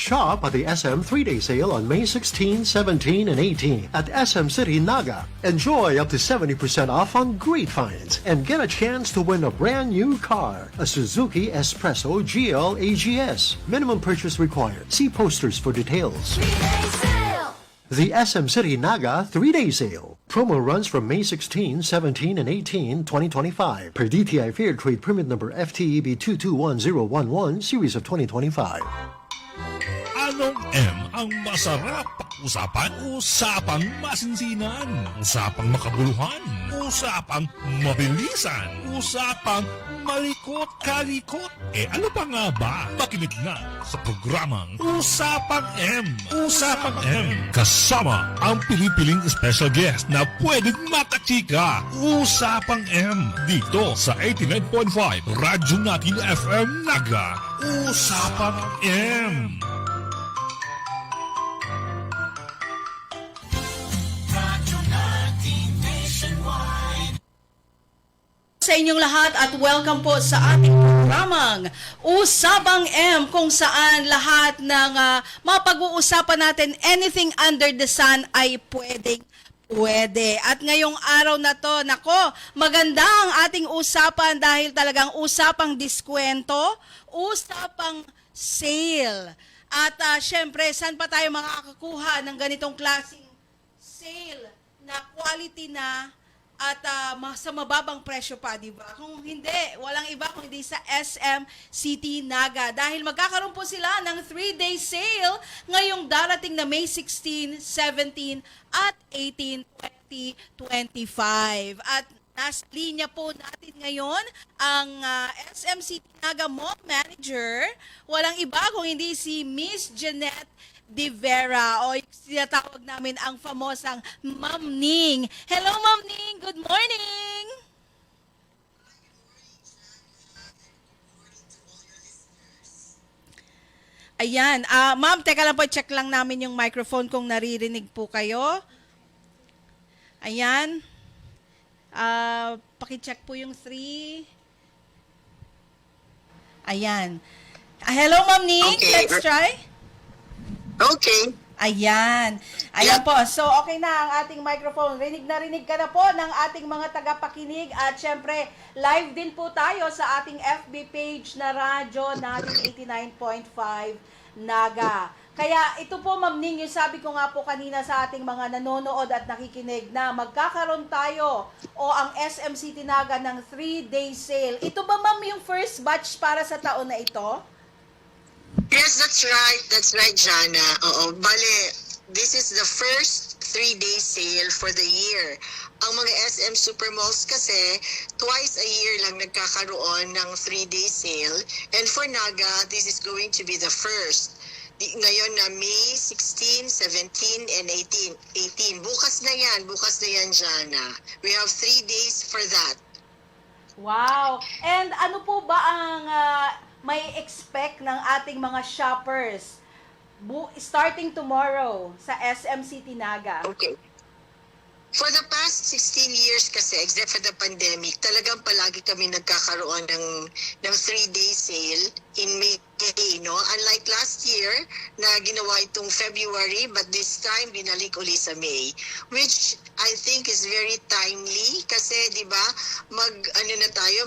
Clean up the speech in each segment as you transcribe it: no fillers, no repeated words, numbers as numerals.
Shop at the SM 3-day sale on May 16, 17, and 18 at SM City Naga. Enjoy up to 70% off on great finds and get a chance to win a brand new car, a Suzuki Espresso GL AGS. Minimum purchase required. See posters for details. The SM City Naga 3-day sale. Promo runs from May 16, 17, and 18, 2025 per DTI Fair Trade Permit number FTEB 221011 series of 2025. Anong M ang masarap pag-usapan? Usapang masinsinan. Usapang makabuluhan. Usapang mabilisan. Usapang malikot-kalikot. Ano pa nga ba? Makinig na sa programang Usapang M. Usapang M. Kasama ang pilipiling special guest na pwedeng matachika. Usapang M. Dito sa 89.5 Radyo Natin FM Naga. Usapang M. Sa inyong lahat at welcome po sa ating programang Usapang M, kung saan lahat ng mapag-uusapan natin, anything under the sun ay pwede. At ngayong araw na to, nako, maganda ang ating usapan dahil talagang usapang diskwento, usapang sale. At syempre, saan pa tayo makakakuha ng ganitong klaseng sale na quality na at sa mababang presyo pa, di ba? Kung hindi, walang iba kung hindi sa SM City Naga. Dahil magkakaroon po sila ng 3-day sale ngayong darating na May 16, 17, at 18, 2025. At nasa linya po natin ngayon ang SM City Naga Mall Manager. Walang iba kung hindi si Miss Jeanette De Vera, o sinatawag namin ang famosang Ma'am Ning. Hello, Ma'am Ning. Good morning. Ayan. Ma'am, teka lang po, check lang namin yung microphone kung naririnig po kayo. Ayan. Pakicheck po yung 3. Ayan. Hello, Ma'am Ning. Okay. Let's try. Okay. Ayan. Ayan po. So, okay na ang ating microphone. Rinig na rinig ka na po ng ating mga tagapakinig. At syempre, live din po tayo sa ating FB page na radyo natin 89.5 Naga. Kaya ito po, Ma'am Ning, yung sabi ko nga po kanina sa ating mga nanonood at nakikinig na magkakaroon tayo o ang SM City Naga ng 3-day sale. Ito ba, Ma'am, yung first batch para sa taon na ito? Yes, that's right. That's right, Jana. Oo. Bale, this is the first 3-day sale for the year. Ang mga SM Supermalls kasi, twice a year lang nagkakaroon ng 3-day sale. And for Naga, this is going to be the first. Ngayon na May 16, 17, and 18. Bukas na yan, Jana. We have 3 days for that. Wow! And ano po ba ang may expect ng ating mga shoppers starting tomorrow sa SM City Naga? Okay. For the past 16 years kasi, except for the pandemic, talagang palagi kami nagkakaroon ng 3-day sale in May, no? Unlike last year na ginawa itong February, but this time binalik uli sa May, which I think is very timely kasi 'di ba,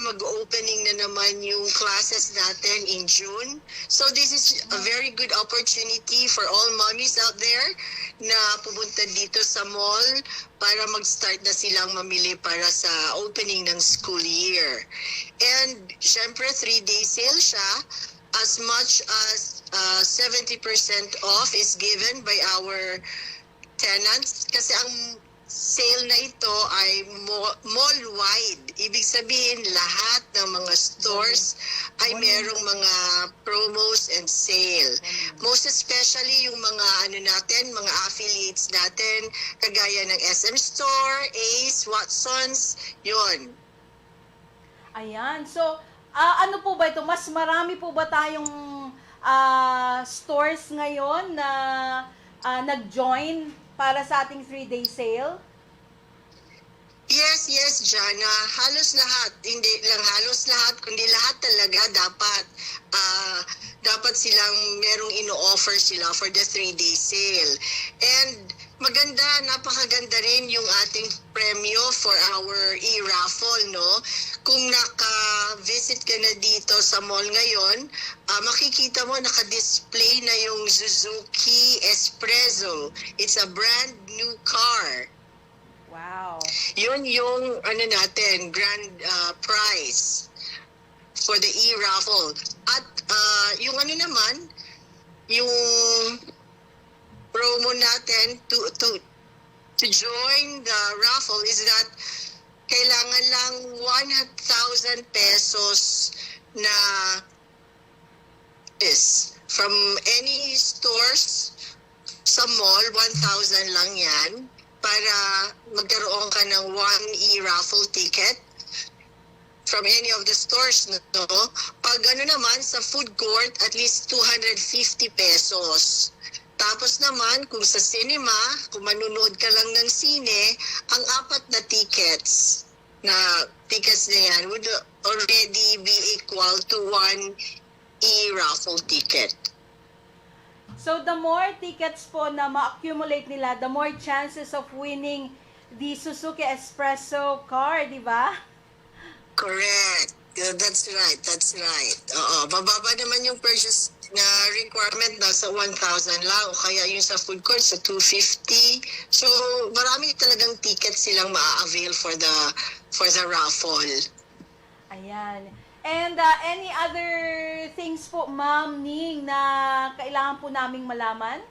mag-opening na naman yung classes natin in June. So this is a very good opportunity for all mommies out there na pumunta dito sa mall para mag-start na silang mamili para sa opening ng school year. And syempre 3-day sale siya. As much as 70% off is given by our tenants kasi ang sale na ito ay mall-wide. Ibig sabihin, lahat ng mga stores ay merong mga promos and sale. Most especially yung mga mga affiliates natin, kagaya ng SM Store, Ace, Watsons, yun. Ayan. So, ano po ba ito? Mas marami po ba tayong stores ngayon na nag-join para sa ating 3-day sale? Yes, Jana. Halos lahat. Hindi lang halos lahat, kundi lahat talaga dapat silang merong ino-offer sila for the 3-day sale. And napakaganda rin yung ating premyo for our e-raffle, no? Kung naka-visit ka na dito sa mall ngayon, makikita mo naka-display na yung Suzuki Espresso. It's a brand new car. Wow. Yun yung grand prize for the e-raffle. At yung yung promo natin to join the raffle is that kailangan lang 1,000 pesos na is from any stores sa mall, 1,000 lang yan para magkaroon ka ng 1 e-raffle ticket from any of the stores, no? Pag naman sa food court, at least 250 pesos. Tapos naman, kung sa cinema, kung manunood ka lang ng sine, ang 4 na tickets na yan would already be equal to 1 e-raffle ticket. So the more tickets po na ma-accumulate nila, the more chances of winning the Suzuki Espresso car, di ba? Correct. That's right. Oo. Bababa naman yung purchase na requirement na sa 1,000 lang o kaya yung sa food court sa 250. So, marami talagang tickets silang ma-avail for the raffle. Ayan. And any other things po, Ma'am Ning, na kailangan po naming malaman?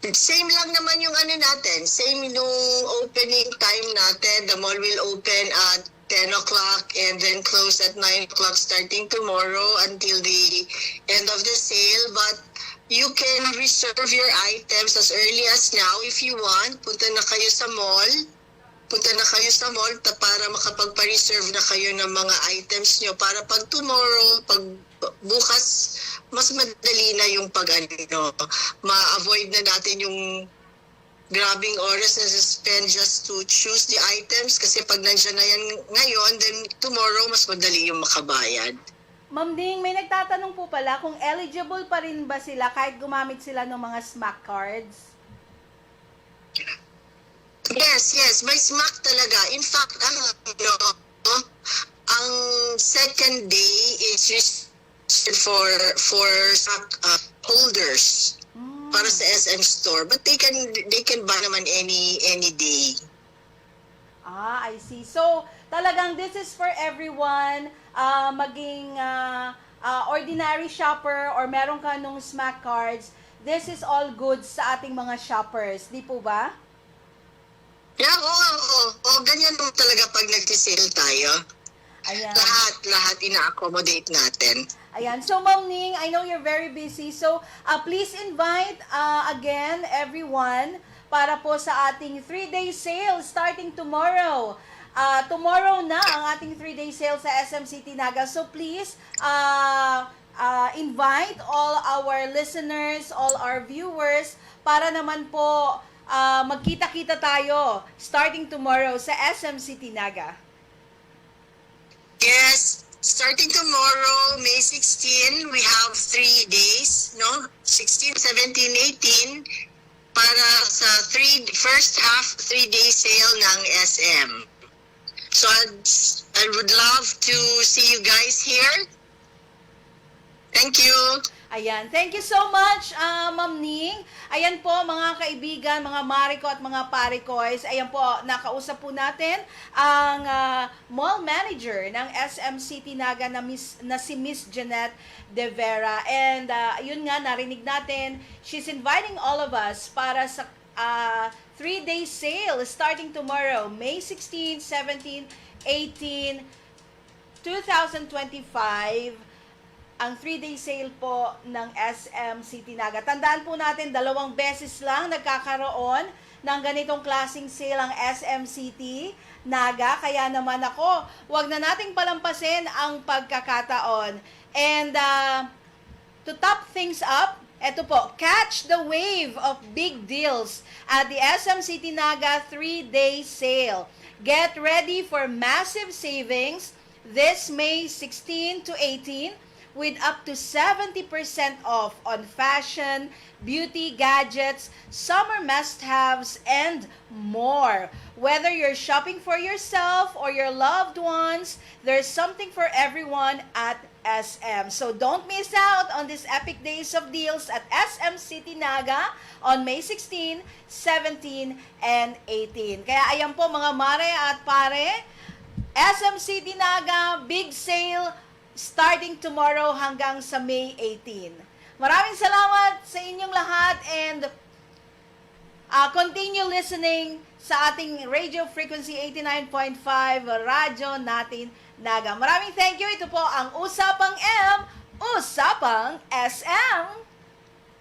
Same lang naman yung natin. Same yung opening time natin. The mall will open at 10 o'clock and then close at 9 o'clock starting tomorrow until the end of the sale. But you can reserve your items as early as now if you want. Punta na kayo sa mall para makapagpa-reserve na kayo ng mga items nyo para pag tomorrow, pag bukas, mas madali na yung ma-avoid na natin yung grabing oras na spend just to choose the items kasi pag nandiyan na yan ngayon, then tomorrow mas madali yung makabayad. Ma'am Ding, may nagtatanong po pala kung eligible pa rin ba sila kahit gumamit sila ng mga SMAC cards? Yes, may SMAC talaga. In fact, ang second day is reserved for SMAC holders para sa SM store, but they can buy naman any day. I see. So, talagang this is for everyone, maging ordinary shopper or meron ka nung SMAC cards, this is all good sa ating mga shoppers, di po ba? Yeah, oo. Ganyan mo talaga pag nag-sale tayo. Ayan. Lahat ina-accommodate natin. Ayan. So, Ma'am Ning, I know you're very busy. So, please invite again everyone para po sa ating 3-day sale starting tomorrow. Tomorrow na ang ating 3-day sale sa SM City Naga. So, please invite all our listeners, all our viewers para naman po magkita-kita tayo starting tomorrow sa SM City Naga. Yes, starting tomorrow, May 16, we have 3 days, no? 16, 17, 18 para sa first half 3-day sale ng SM. So I would love to see you guys here. Thank you. Ayan. Thank you so much, Ma'am Ning. Ayan po, mga kaibigan, mga Mariko at mga Parikoys. Ayan po, nakausap po natin ang mall manager ng SM City Naga na si Miss Jeanette De Vera. And yun nga, narinig natin, she's inviting all of us para sa 3-day sale starting tomorrow, May 16, 17, 18, 2025. Ang 3-day sale po ng SM City Naga. Tandaan po natin, 2 beses lang nagkakaroon ng ganitong klaseng sale ang SM City Naga. Kaya naman ako, wag na nating palampasin ang pagkakataon. And to top things up, Eto po, catch the wave of big deals at the SM City Naga 3-day sale. Get ready for massive savings this May 16 to 18 with up to 70% off on fashion, beauty, gadgets, summer must-haves, and more. Whether you're shopping for yourself or your loved ones, there's something for everyone at SM. So don't miss out on these epic days of deals at SM City Naga on May 16, 17, and 18. Kaya ayan po mga mare at pare, SM City Naga, big sale starting tomorrow hanggang sa May 18. Maraming salamat sa inyong lahat and continue listening sa ating radio frequency 89.5 radyo natin Naga. Maraming thank you. Ito po ang Usapang M, Usapang SM.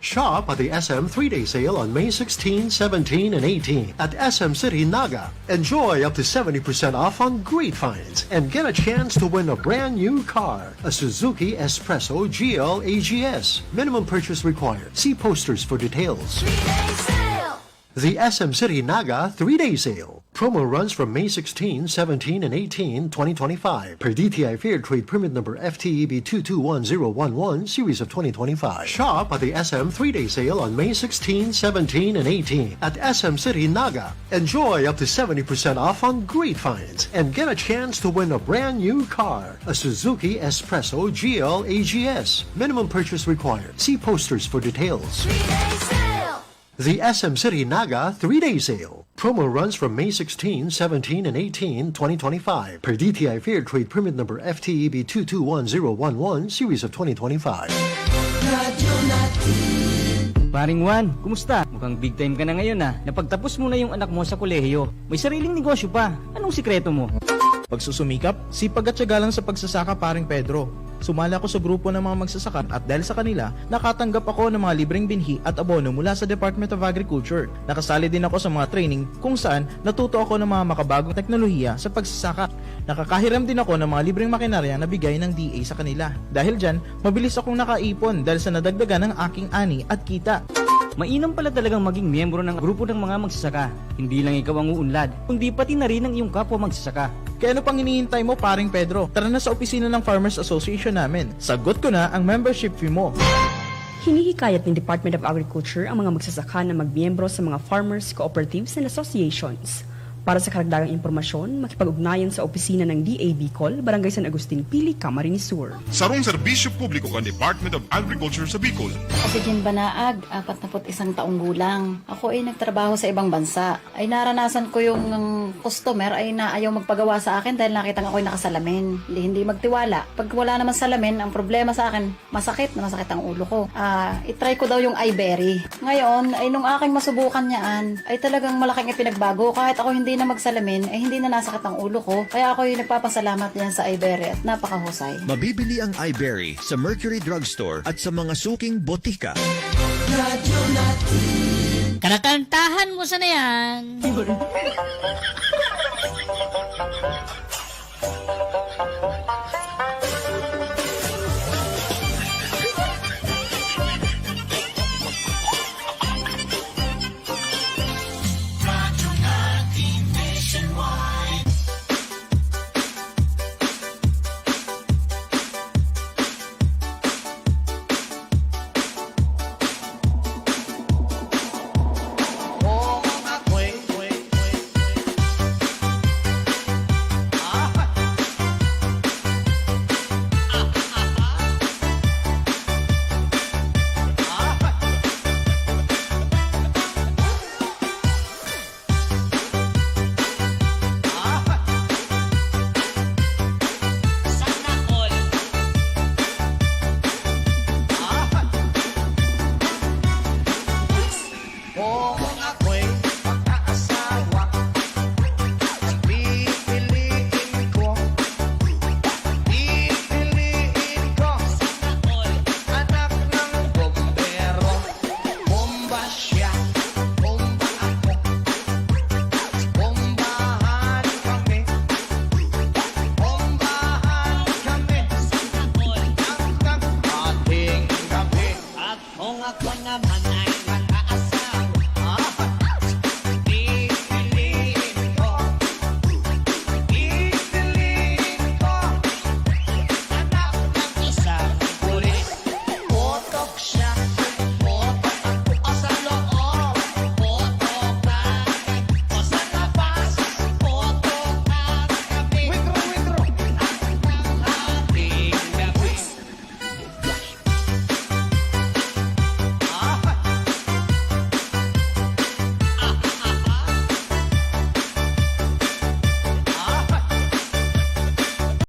Shop at the SM 3-day sale on May 16, 17, and 18 at SM City Naga. Enjoy up to 70% off on great finds and get a chance to win a brand new car, a Suzuki Espresso GL AGS. Minimum purchase required. See posters for details. 3-day sale! The SM City Naga 3-day sale. Promo runs from May 16, 17, and 18, 2025 per DTI Fair Trade Permit number FTEB 221011 series of 2025. Shop at the SM 3-day sale on May 16, 17, and 18 at SM City Naga. Enjoy up to 70% off on great finds and get a chance to win a brand new car, a Suzuki Espresso GL AGS. Minimum purchase required. See posters for details. 3-day sale! The SM City Naga 3-day sale. Promo runs from May 16, 17, and 18, 2025 per DTI Fair Trade Permit number FTEB 221011 series of 2025. Paring Juan, kumusta? Mukhang big time ka na ngayon Napagtapos mo na yung anak mo sa kolehiyo. May sariling negosyo pa. Anong sikreto mo? Pagsusumikap, sipag at tiyaga lang sa pagsasaka, paring Pedro. Sumala ako sa grupo ng mga magsasaka at dahil sa kanila, nakatanggap ako ng mga libreng binhi at abono mula sa Department of Agriculture. Nakasali din ako sa mga training kung saan natuto ako ng mga makabagong teknolohiya sa pagsasaka. Nakakahiram din ako ng mga libreng makinarya na bigay ng DA sa kanila. Dahil dyan, mabilis akong nakaipon dahil sa nadagdagan ng aking ani at kita. Mainam pala talagang maging miyembro ng grupo ng mga magsasaka. Hindi lang ikaw ang uunlad, kundi pati na rin ang iyong kapwa magsasaka. Kaya ano pang hinihintay mo, paring Pedro? Tara na sa opisina ng Farmers Association namin. Sagot ko na ang membership fee mo. Hinihikayat ng Department of Agriculture ang mga magsasaka na magmiyembro sa mga farmers, cooperatives and associations. Para sa karagdagang impormasyon, makipag-ugnayan sa opisina ng DA Bicol, Barangay San Agustin Pili, Camarines Sur. Sarong serbisyo publiko kan Department of Agriculture sa Bicol. Si Jen Banaag, 41 taong gulang. Ako ay nagtrabaho sa ibang bansa. Ay naranasan ko yung customer ay na ayaw magpagawa sa akin dahil nakita nga ako'y nakasalamin. Hindi magtiwala. Pag wala naman salamin, ang problema sa akin, masakit ang ulo ko. Itry ko daw yung iBerry. Ngayon, ay nung aking masubukan niyaan, ay talagang malaking ipinagbago. Kahit ako hindi na magsalamin, ay hindi na nasakit ang ulo ko. Kaya ako'y nagpapasalamat yan sa iBerry at napakahusay. Mabibili ang iBerry sa Mercury Drugstore at sa mga suking botika. Kanakantahan mo sana yan.